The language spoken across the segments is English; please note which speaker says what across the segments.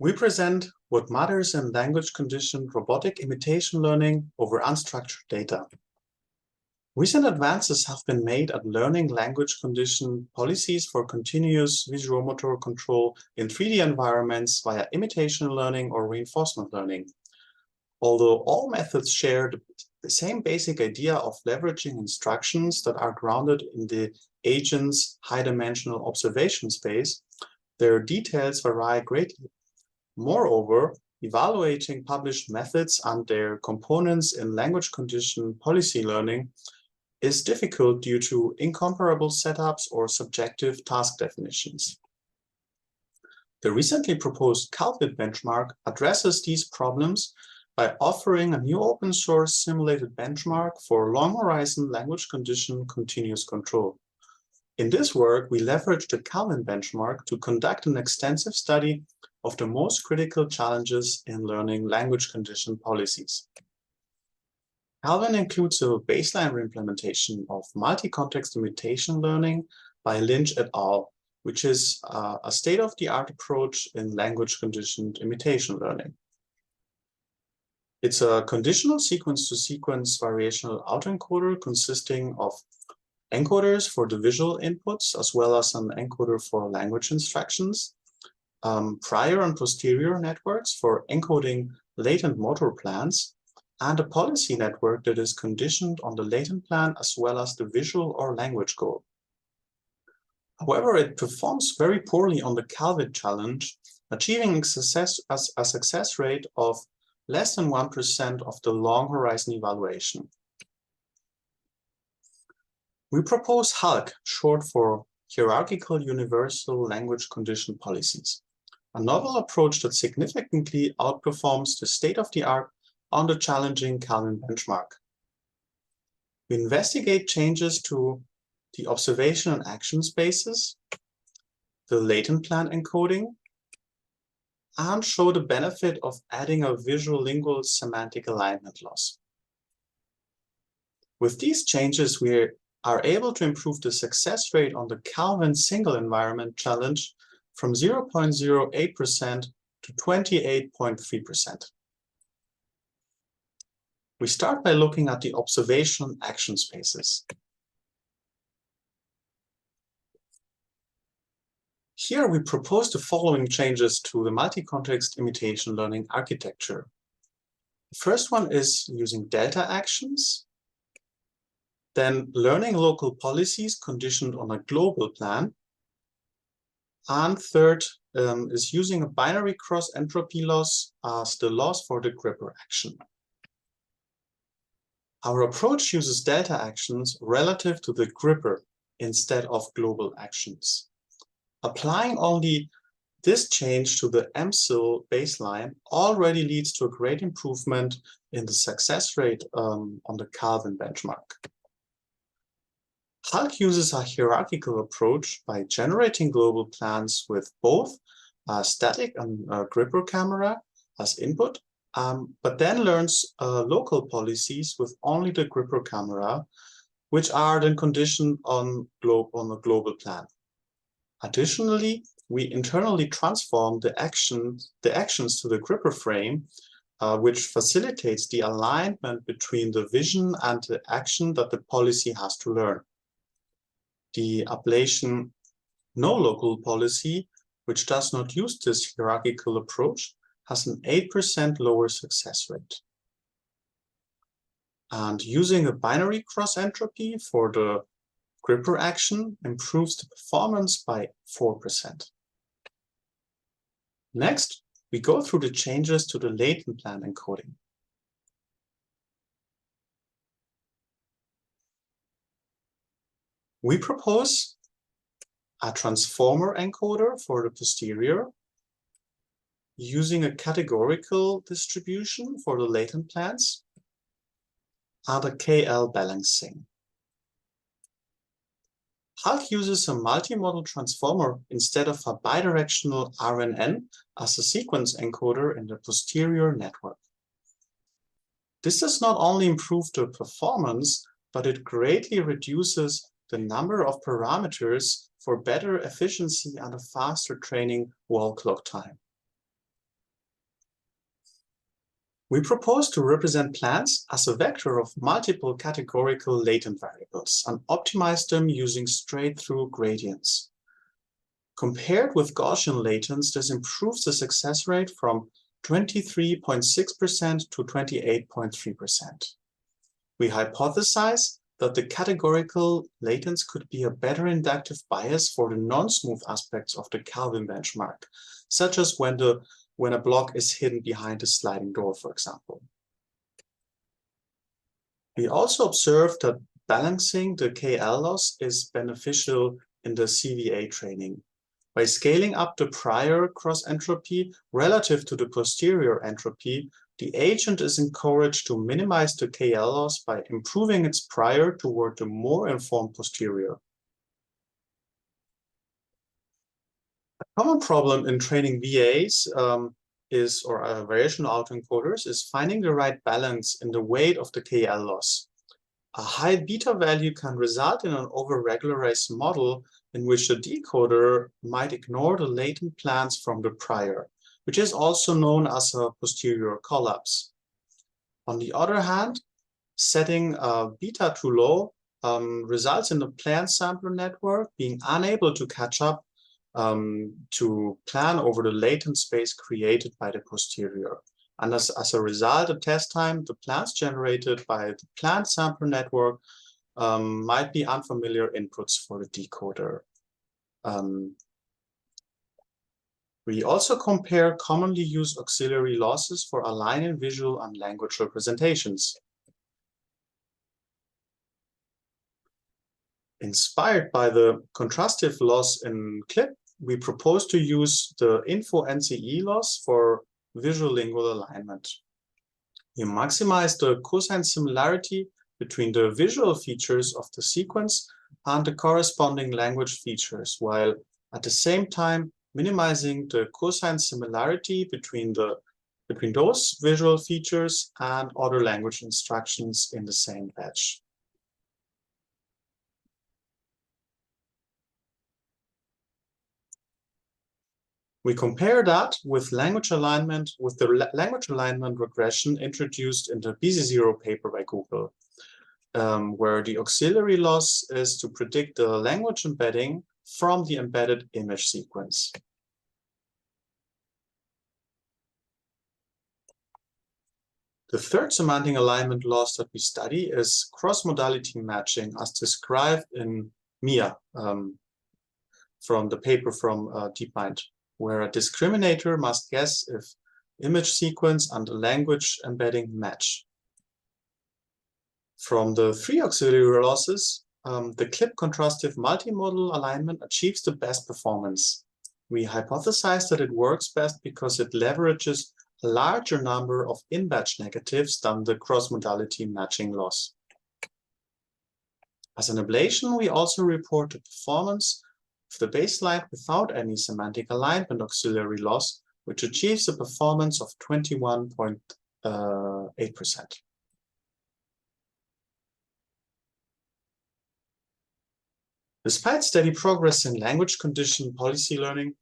Speaker 1: We present what matters in language-conditioned robotic imitation learning over unstructured data. Recent advances have been made at learning language-conditioned policies for continuous visual-motor control in 3D environments via imitation learning or reinforcement learning. Although all methods share the same basic idea of leveraging instructions that are grounded in the agent's high-dimensional observation space, their details vary greatly. Moreover, evaluating published methods and their components in language-conditioned policy learning is difficult due to incomparable setups or subjective task definitions. The recently proposed Calvin benchmark addresses these problems by offering a new open-source simulated benchmark for long-horizon language-conditioned continuous control. In this work, we leverage the Calvin benchmark to conduct an extensive study of the most critical challenges in learning language-conditioned policies. Calvin includes a baseline implementation of multi-context imitation learning by Lynch et al., which is a state-of-the-art approach in language-conditioned imitation learning. It's a conditional sequence-to-sequence variational autoencoder consisting of encoders for the visual inputs, as well as an encoder for language instructions, prior and posterior networks for encoding latent motor plans, and a policy network that is conditioned on the latent plan as well as the visual or language goal. However, it performs very poorly on the Calvin challenge, achieving a success rate of less than 1% of the long horizon evaluation. We propose HALC, short for Hierarchical Universal Language Conditioned Policies, a novel approach that significantly outperforms the state-of-the-art on the challenging Calvin benchmark. We investigate changes to the observation and action spaces, the latent plan encoding, and show the benefit of adding a visual lingual semantic alignment loss. With these changes, we are able to improve the success rate on the Calvin single environment challenge from 0.08% to 28.3%. We start by looking at the observation action spaces. Here we propose the following changes to the multi-context imitation learning architecture. The first one is using delta actions, then learning local policies conditioned on a global plan, and third is using a binary cross entropy loss as the loss for the gripper action. Our approach uses delta actions relative to the gripper instead of global actions. Applying only this change to the MSIL baseline already leads to a great improvement in the success rate on the Calvin benchmark. HALC uses a hierarchical approach by generating global plans with both a static and a gripper camera as input, but then learns local policies with only the gripper camera, which are then conditioned on a global plan. Additionally, we internally transform the actions to the gripper frame, which facilitates the alignment between the vision and the action that the policy has to learn. The ablation no local policy, which does not use this hierarchical approach, has an 8% lower success rate. And using a binary cross entropy for the gripper action improves the performance by 4%. Next, we go through the changes to the latent plan encoding. We propose a transformer encoder for the posterior, using a categorical distribution for the latent plans, and a KL balancing. HALC uses a multimodal transformer instead of a bidirectional RNN as a sequence encoder in the posterior network. This does not only improve the performance, but it greatly reduces the number of parameters for better efficiency and a faster training wall clock time. We propose to represent plants as a vector of multiple categorical latent variables and optimize them using straight-through gradients. Compared with Gaussian latents, this improves the success rate from 23.6% to 28.3%. We hypothesize that the categorical latents could be a better inductive bias for the non-smooth aspects of the Kelvin benchmark, such as when a block is hidden behind a sliding door, for example. We also observed that balancing the KL loss is beneficial in the CVA training. By scaling up the prior cross entropy relative to the posterior entropy, the agent is encouraged to minimize the KL loss by improving its prior toward the more informed posterior. A common problem in training VAs or variational autoencoders is finding the right balance in the weight of the KL loss. A high beta value can result in an over-regularized model in which the decoder might ignore the latent plans from the prior, which is also known as a posterior collapse. On the other hand, setting beta too low results in the plan sampler network being unable to catch up to plan over the latent space created by the posterior. And as a result, at test time, the plans generated by the plan sampler network might be unfamiliar inputs for the decoder. We also compare commonly used auxiliary losses for aligning visual and language representations. Inspired by the contrastive loss in CLIP, we propose to use the info NCE loss for visual lingual alignment. We maximize the cosine similarity between the visual features of the sequence and the corresponding language features, while at the same time minimizing the cosine similarity between those visual features and other language instructions in the same batch. We compare that with the language alignment regression introduced in the BZ0 paper by Google, where the auxiliary loss is to predict the language embedding from the embedded image sequence. The third semantic alignment loss that we study is cross-modality matching as described in MIA from the paper from DeepMind, where a discriminator must guess if image sequence and language embedding match. From the three auxiliary losses, the CLIP contrastive multimodal alignment achieves the best performance. We hypothesize that it works best because it leverages a larger number of in-batch negatives than the cross-modality matching loss. As an ablation, we also report the performance of the baseline without any semantic alignment auxiliary loss, which achieves a performance of 21.8%. Despite steady progress in language conditioned policy learning,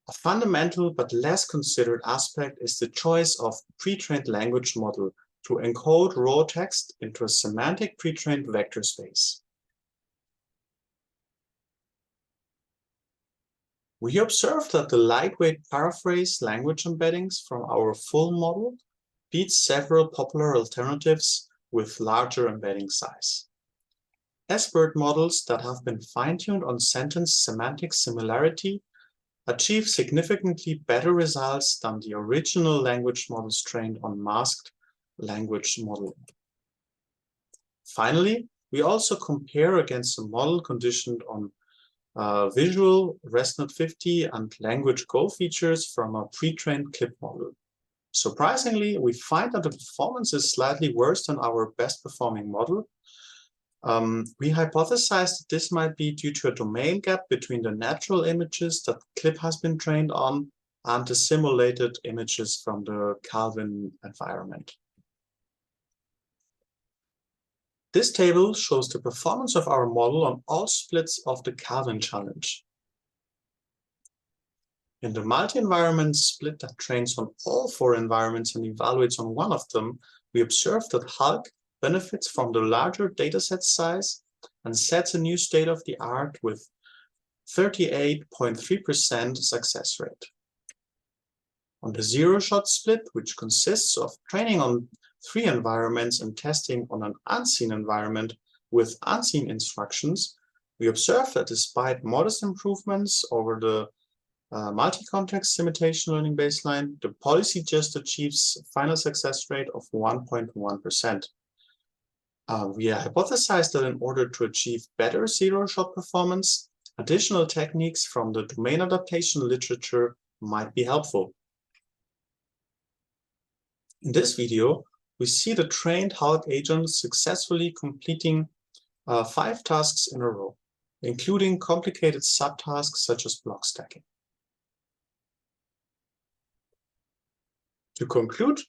Speaker 1: a fundamental but less considered aspect is the choice of pre-trained language model to encode raw text into a semantic pre-trained vector space. We observed that the lightweight paraphrase language embeddings from our full model beats several popular alternatives with larger embedding size. S-BERT models that have been fine-tuned on sentence semantic similarity achieve significantly better results than the original language models trained on masked language modeling. Finally, we also compare against a model conditioned on visual ResNet 50 and language goal features from a pre-trained CLIP model. Surprisingly, we find that the performance is slightly worse than our best performing model. We hypothesized that this might be due to a domain gap between the natural images that CLIP has been trained on and the simulated images from the Kelvin environment. This table shows the performance of our model on all splits of the Kelvin challenge. In the multi-environment split that trains on all 4 environments and evaluates on one of them, we observe that Hulk benefits from the larger dataset size and sets a new state-of-the-art with 38.3% success rate. On the zero-shot split, which consists of training on 3 environments and testing on an unseen environment with unseen instructions, we observe that despite modest improvements over the multi-context imitation learning baseline, the policy just achieves a final success rate of 1.1%. We hypothesized that in order to achieve better zero-shot performance, additional techniques from the domain adaptation literature might be helpful. In this video, we see the trained Hulk agent successfully completing 5 tasks in a row, including complicated subtasks such as block stacking. To conclude,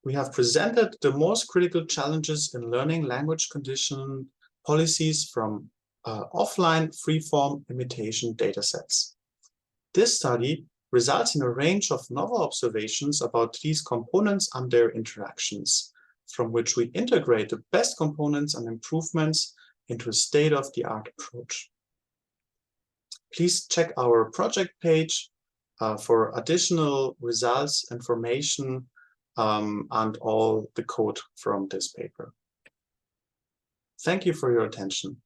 Speaker 1: we have presented the most critical challenges in learning language conditioning policies from offline free-form imitation datasets. This study results in a range of novel observations about these components and their interactions, from which we integrate the best components and improvements into a state-of-the-art approach. Please check our project page for additional results, information, and all the code from this paper. Thank you for your attention.